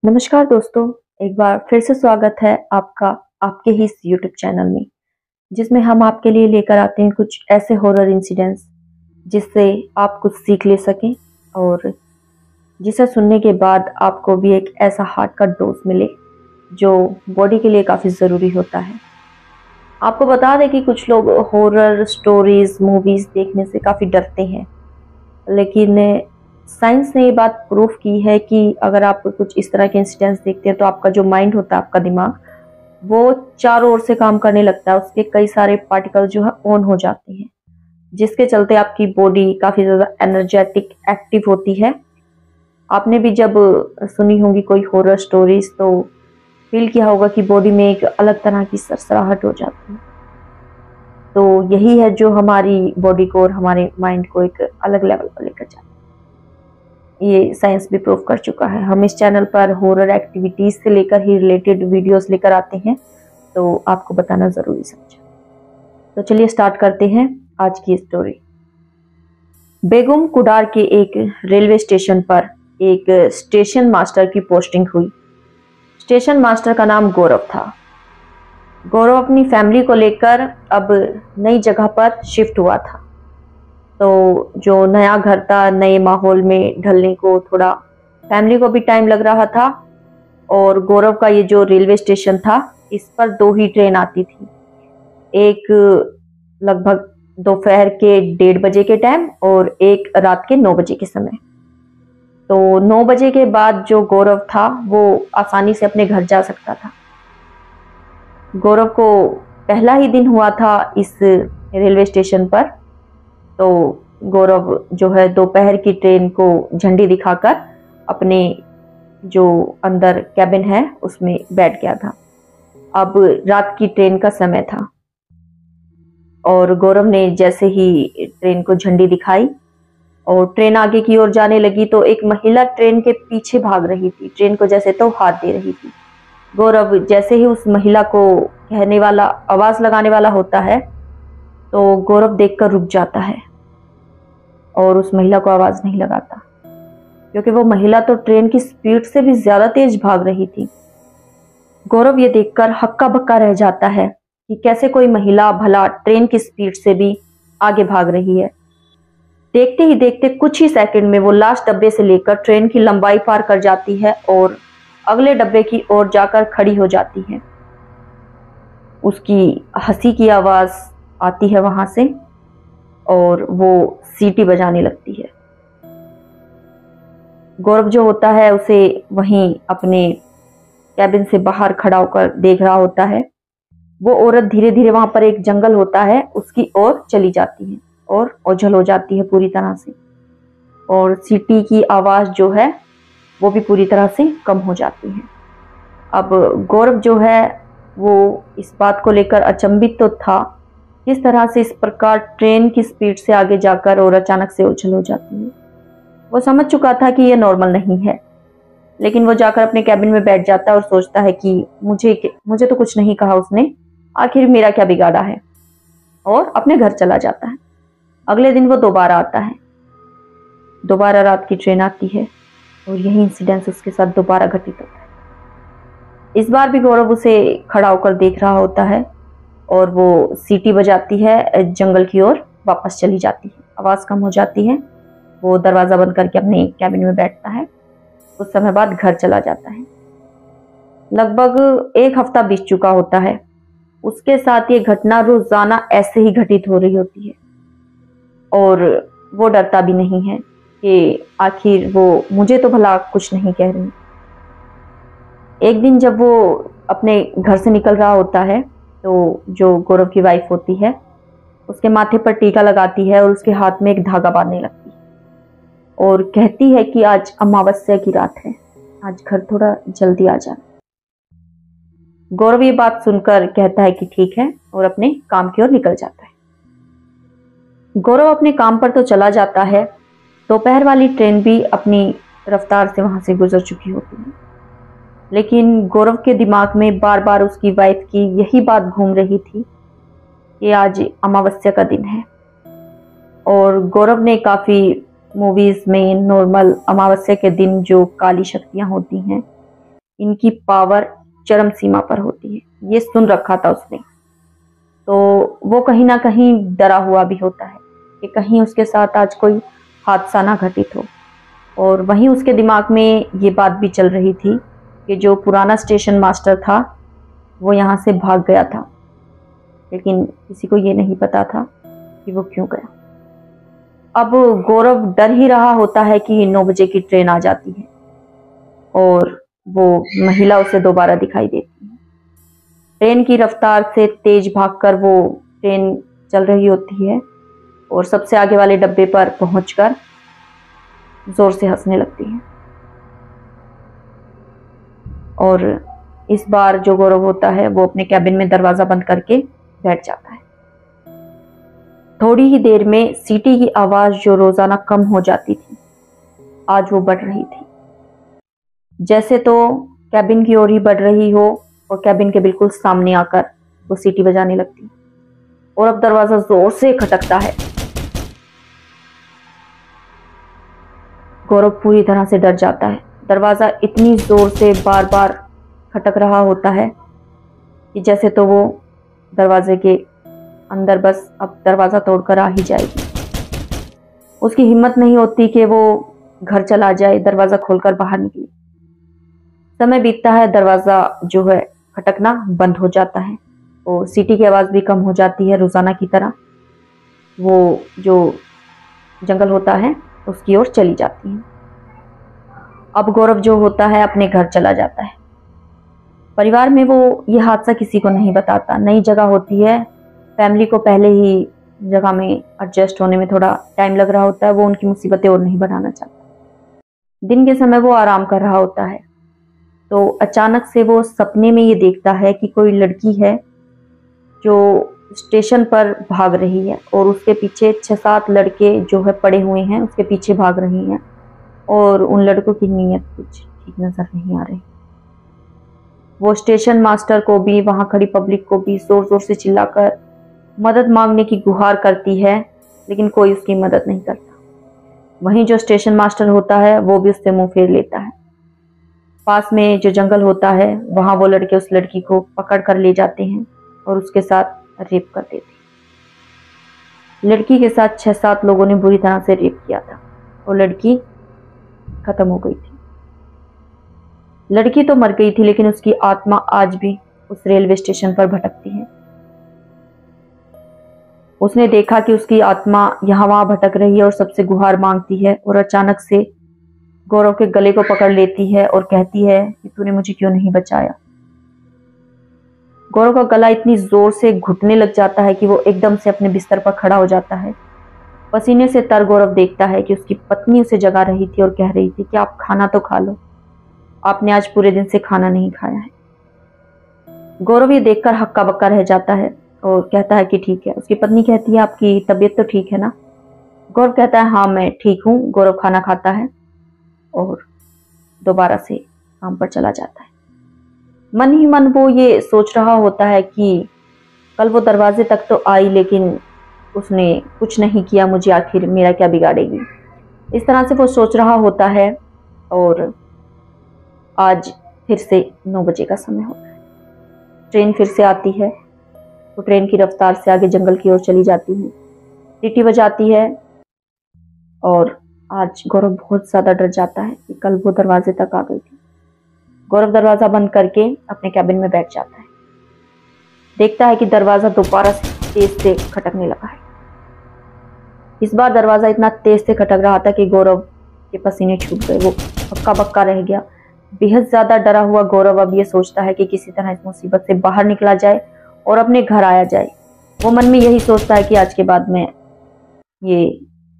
नमस्कार दोस्तों, एक बार फिर से स्वागत है आपका आपके ही इस यूट्यूब चैनल में, जिसमें हम आपके लिए लेकर आते हैं कुछ ऐसे हॉरर इंसिडेंट्स जिससे आप कुछ सीख ले सकें और जिसे सुनने के बाद आपको भी एक ऐसा हार्ट का डोज मिले जो बॉडी के लिए काफ़ी ज़रूरी होता है। आपको बता दें कि कुछ लोग हॉरर स्टोरीज मूवीज़ देखने से काफ़ी डरते हैं, लेकिन साइंस ने ये बात प्रूफ की है कि अगर आप कुछ इस तरह के इंसिडेंट्स देखते हैं तो आपका जो माइंड होता है, आपका दिमाग, वो चारों ओर से काम करने लगता है। उसके कई सारे पार्टिकल जो है ऑन हो जाते हैं, जिसके चलते आपकी बॉडी काफ़ी ज़्यादा एनर्जेटिक एक्टिव होती है। आपने भी जब सुनी होंगी कोई हॉरर स्टोरीज तो फील किया होगा कि बॉडी में एक अलग तरह की सरसराहट हो जाती है। तो यही है जो हमारी बॉडी को और हमारे माइंड को एक अलग लेवल पर लेकर जाता है। ये साइंस भी प्रूव कर चुका है। हम इस चैनल पर हॉरर एक्टिविटीज से लेकर ही रिलेटेड वीडियोस लेकर आते हैं, तो आपको बताना जरूरी समझा। तो चलिए स्टार्ट करते हैं आज की स्टोरी। बेगम कुडार के एक रेलवे स्टेशन पर एक स्टेशन मास्टर की पोस्टिंग हुई। स्टेशन मास्टर का नाम गौरव था। गौरव अपनी फैमिली को लेकर अब नई जगह पर शिफ्ट हुआ था, तो जो नया घर था, नए माहौल में ढलने को थोड़ा फैमिली को भी टाइम लग रहा था। और गौरव का ये जो रेलवे स्टेशन था, इस पर 2 ही ट्रेन आती थी। एक लगभग दोपहर के 1:30 बजे के टाइम और एक रात के 9 बजे के समय। तो 9 बजे के बाद जो गौरव था वो आसानी से अपने घर जा सकता था। गौरव को पहला ही दिन हुआ था इस रेलवे स्टेशन पर, तो गौरव जो है दोपहर की ट्रेन को झंडी दिखाकर अपने जो अंदर कैबिन है उसमें बैठ गया था। अब रात की ट्रेन का समय था और गौरव ने जैसे ही ट्रेन को झंडी दिखाई और ट्रेन आगे की ओर जाने लगी तो एक महिला ट्रेन के पीछे भाग रही थी, ट्रेन को जैसे तो हाथ दे रही थी। गौरव जैसे ही उस महिला को कहने वाला, आवाज लगाने वाला होता है, तो गौरव देखकर रुक जाता है और उस महिला को आवाज नहीं लगाता, क्योंकि वो महिला तो ट्रेन की स्पीड से भी ज्यादा तेज भाग रही थी। गौरव ये देखकर हक्का बक्का रह जाता है कि कैसे कोई महिला भला ट्रेन की स्पीड से भी आगे भाग रही है। देखते ही देखते कुछ ही सेकंड में वो लास्ट डब्बे से लेकर ट्रेन की लंबाई पार कर जाती है और अगले डब्बे की ओर जाकर खड़ी हो जाती है। उसकी हंसी की आवाज आती है वहां से और वो सीटी बजाने लगती है। गौरव जो होता है उसे वहीं अपने कैबिन से बाहर खड़ा होकर देख रहा होता है। वो औरत धीरे धीरे वहां पर एक जंगल होता है उसकी ओर चली जाती है और ओझल हो जाती है पूरी तरह से, और सीटी की आवाज जो है वो भी पूरी तरह से कम हो जाती है। अब गौरव जो है वो इस बात को लेकर अचंभित तो था, किस तरह से इस प्रकार ट्रेन की स्पीड से आगे जाकर और अचानक से उछल हो जाती है। वो समझ चुका था कि ये नॉर्मल नहीं है, लेकिन वो जाकर अपने कैबिन में बैठ जाता है और सोचता है कि मुझे तो कुछ नहीं कहा उसने, आखिर मेरा क्या बिगाड़ा है, और अपने घर चला जाता है। अगले दिन वो दोबारा आता है, दोबारा रात की ट्रेन आती है और यही इंसिडेंस उसके साथ दोबारा घटित होता है। इस बार भी गौरव उसे खड़ा होकर देख रहा होता है और वो सीटी बजाती है, जंगल की ओर वापस चली जाती है। आवाज कम हो जाती है, वो दरवाजा बंद करके अपने कैबिन में बैठता है। कुछ समय बाद घर चला जाता है। लगभग 1 हफ्ता बीत चुका होता है। उसके साथ ये घटना रोजाना ऐसे ही घटित हो रही होती है और वो डरता भी नहीं है कि आखिर वो मुझे तो भला कुछ नहीं कह रही। एक दिन जब वो अपने घर से निकल रहा होता है तो जो गौरव की वाइफ होती है उसके माथे पर टीका लगाती है और उसके हाथ में एक धागा बांधने लगती है और कहती है कि आज अमावस्या की रात है, आज घर थोड़ा जल्दी आ जाना। गौरव ये बात सुनकर कहता है कि ठीक है और अपने काम की ओर निकल जाता है। गौरव अपने काम पर तो चला जाता है। दोपहर वाली ट्रेन भी अपनी रफ्तार से वहां से गुजर चुकी होती है, लेकिन गौरव के दिमाग में बार बार उसकी वाइफ की यही बात घूम रही थी कि आज अमावस्या का दिन है। और गौरव ने काफी मूवीज में नॉर्मल अमावस्या के दिन जो काली शक्तियां होती हैं इनकी पावर चरम सीमा पर होती है, ये सुन रखा था उसने। तो वो कहीं ना कहीं डरा हुआ भी होता है कि कहीं उसके साथ आज कोई हादसा ना घटित हो। और वहीं उसके दिमाग में ये बात भी चल रही थी कि जो पुराना स्टेशन मास्टर था वो यहाँ से भाग गया था, लेकिन किसी को ये नहीं पता था कि वो क्यों गया। अब गौरव डर ही रहा होता है कि 9 बजे की ट्रेन आ जाती है और वो महिला उसे दोबारा दिखाई देती है। ट्रेन की रफ्तार से तेज भागकर वो ट्रेन चल रही होती है और सबसे आगे वाले डब्बे पर पहुंचकर जोर से हंसने लगती है। और इस बार जो गौरव होता है वो अपने कैबिन में दरवाजा बंद करके बैठ जाता है। थोड़ी ही देर में सीटी की आवाज जो रोजाना कम हो जाती थी, आज वो बढ़ रही थी। जैसे तो कैबिन की ओर ही बढ़ रही हो और कैबिन के बिल्कुल सामने आकर वो सीटी बजाने लगती और अब दरवाजा जोर से खटकता है। गौरव पूरी तरह से डर जाता है। दरवाजा इतनी जोर से बार बार खटक रहा होता है कि जैसे तो वो दरवाजे के अंदर बस अब दरवाजा तोड़कर आ ही जाएगी। उसकी हिम्मत नहीं होती कि वो घर चला जाए, दरवाजा खोलकर बाहर निकले। समय बीतता है, दरवाजा जो है खटकना बंद हो जाता है और सीटी की आवाज भी कम हो जाती है। रोजाना की तरह वो जो जंगल होता है उसकी ओर चली जाती है। अब गौरव जो होता है अपने घर चला जाता है। परिवार में वो ये हादसा किसी को नहीं बताता। नई जगह होती है, फैमिली को पहले ही जगह में एडजस्ट होने में थोड़ा टाइम लग रहा होता है, वो उनकी मुसीबतें और नहीं बढ़ाना चाहता। दिन के समय वो आराम कर रहा होता है तो अचानक से वो सपने में ये देखता है कि कोई लड़की है जो स्टेशन पर भाग रही है और उसके पीछे 6-7 लड़के जो है पड़े हुए हैं, उसके पीछे भाग रही हैं और उन लड़कों की नीयत कुछ ठीक नजर नहीं आ रही। वो स्टेशन मास्टर को भी, वहां खड़ी पब्लिक को भी जोर जोर से चिल्लाकर मदद मांगने की गुहार करती है, लेकिन कोई उसकी मदद नहीं करता। वहीं जो स्टेशन मास्टर होता है वो भी उससे मुंह फेर लेता है। पास में जो जंगल होता है वहां वो लड़के उस लड़की को पकड़ कर ले जाते हैं और उसके साथ रेप कर देते हैं। लड़की के साथ 6-7 लोगों ने बुरी तरह से रेप किया था और लड़की खत्म हो गई थी। लड़की तो मर गई थी, लेकिन उसकी आत्मा आज भी उस रेलवे स्टेशन पर भटकती है। उसने देखा कि उसकी आत्मा यहाँ वहां भटक रही है और सबसे गुहार मांगती है और अचानक से गौरव के गले को पकड़ लेती है और कहती है कि तूने मुझे क्यों नहीं बचाया। गौरव का गला इतनी जोर से घुटने लग जाता है कि वो एकदम से अपने बिस्तर पर खड़ा हो जाता है। पसीने से तर गौरव देखता है कि उसकी पत्नी उसे जगा रही थी और कह रही थी कि आप खाना तो खा लो, आपने आज पूरे दिन से खाना नहीं खाया है। गौरव ये देखकर हक्का बक्का रह जाता है और कहता है कि ठीक है। उसकी पत्नी कहती है आपकी तबीयत तो ठीक है ना? गौरव कहता है हाँ मैं ठीक हूँ। गौरव खाना खाता है और दोबारा से काम पर चला जाता है। मन ही मन वो ये सोच रहा होता है कि कल वो दरवाजे तक तो आई, लेकिन उसने कुछ नहीं किया, मुझे आखिर मेरा क्या बिगाड़ेगी। इस तरह से वो सोच रहा होता है और आज फिर से 9 बजे का समय होता है। ट्रेन फिर से आती है तो ट्रेन की रफ्तार से आगे जंगल की ओर चली जाती है। सीटी बजाती है और आज गौरव बहुत ज्यादा डर जाता है कि कल वो दरवाजे तक आ गई थी। गौरव दरवाजा बंद करके अपने कैबिन में बैठ जाता है। देखता है कि दरवाजा दोबारा से तेज से खटकने लगा है। इस बार दरवाजा इतना तेज से खटक रहा था कि गौरव के पसीने छूट गए। वो हक्का बक्का रह गया। बेहद ज्यादा डरा हुआ गौरव अब ये सोचता है कि किसी तरह इस मुसीबत से बाहर निकला जाए और अपने घर आया जाए। वो मन में यही सोचता है कि आज के बाद मैं ये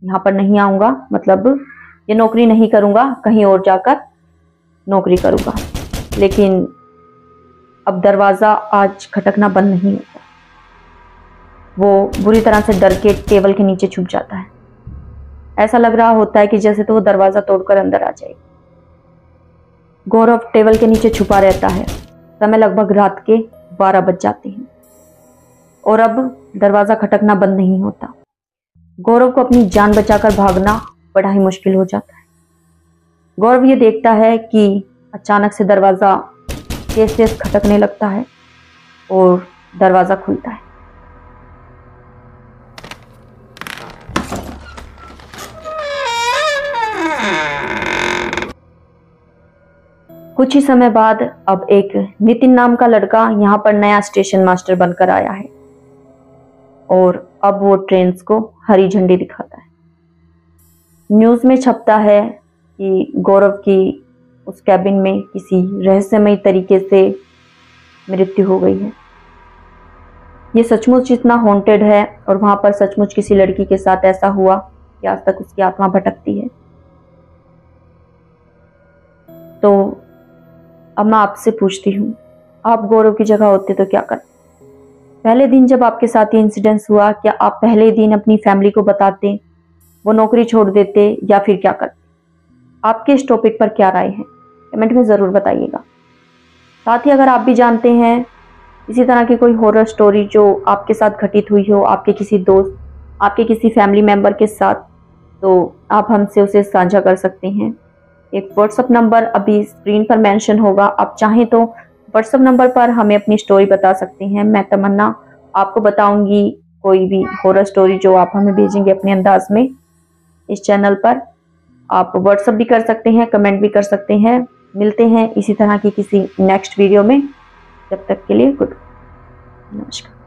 यहाँ पर नहीं आऊंगा, मतलब ये नौकरी नहीं करूंगा, कहीं और जाकर नौकरी करूंगा। लेकिन अब दरवाजा आज खटकना बंद नहीं होता। वो बुरी तरह से डर के टेबल के नीचे छुप जाता है। ऐसा लग रहा होता है कि जैसे तो वो दरवाजा तोड़कर अंदर आ जाए। गौरव टेबल के नीचे छुपा रहता है। समय लगभग रात के 12 बज जाते हैं और अब दरवाजा खटकना बंद नहीं होता। गौरव को अपनी जान बचाकर भागना बड़ा ही मुश्किल हो जाता है। गौरव ये देखता है कि अचानक से दरवाज़ा तेज तेज खटकने लगता है और दरवाज़ा खुलता है। कुछ ही समय बाद अब एक नितिन नाम का लड़का यहाँ पर नया स्टेशन मास्टर बनकर आया है और अब वो ट्रेन्स को हरी झंडी दिखाता है। न्यूज़ में छपता है कि गौरव की उस कैबिन में किसी रहस्यमयी तरीके से मृत्यु हो गई है। ये सचमुच इतना हॉन्टेड है और वहाँ पर सचमुच किसी लड़की के साथ ऐसा हुआ कि आज तक उसकी आत्मा भटकती है। तो अब मैं आपसे पूछती हूँ, आप गौरव की जगह होते तो क्या करते? पहले दिन जब आपके साथ ये इंसिडेंस हुआ, क्या आप पहले दिन अपनी फैमिली को बताते, वो नौकरी छोड़ देते, या फिर क्या करते? आपके इस टॉपिक पर क्या राय है, कमेंट में ज़रूर बताइएगा। साथ ही अगर आप भी जानते हैं इसी तरह की कोई हॉरर स्टोरी जो आपके साथ घटित हुई हो, आपके किसी दोस्त, आपके किसी फैमिली मेम्बर के साथ, तो आप हमसे उसे साझा कर सकते हैं। एक व्हाट्सअप नंबर अभी स्क्रीन पर मेंशन होगा, आप चाहें तो व्हाट्सअप नंबर पर हमें अपनी स्टोरी बता सकते हैं। मैं तमन्ना आपको बताऊंगी कोई भी हॉरर स्टोरी जो आप हमें भेजेंगे अपने अंदाज में इस चैनल पर। आप व्हाट्सअप भी कर सकते हैं, कमेंट भी कर सकते हैं। मिलते हैं इसी तरह की किसी नेक्स्ट वीडियो में। जब तक के लिए गुड, नमस्कार।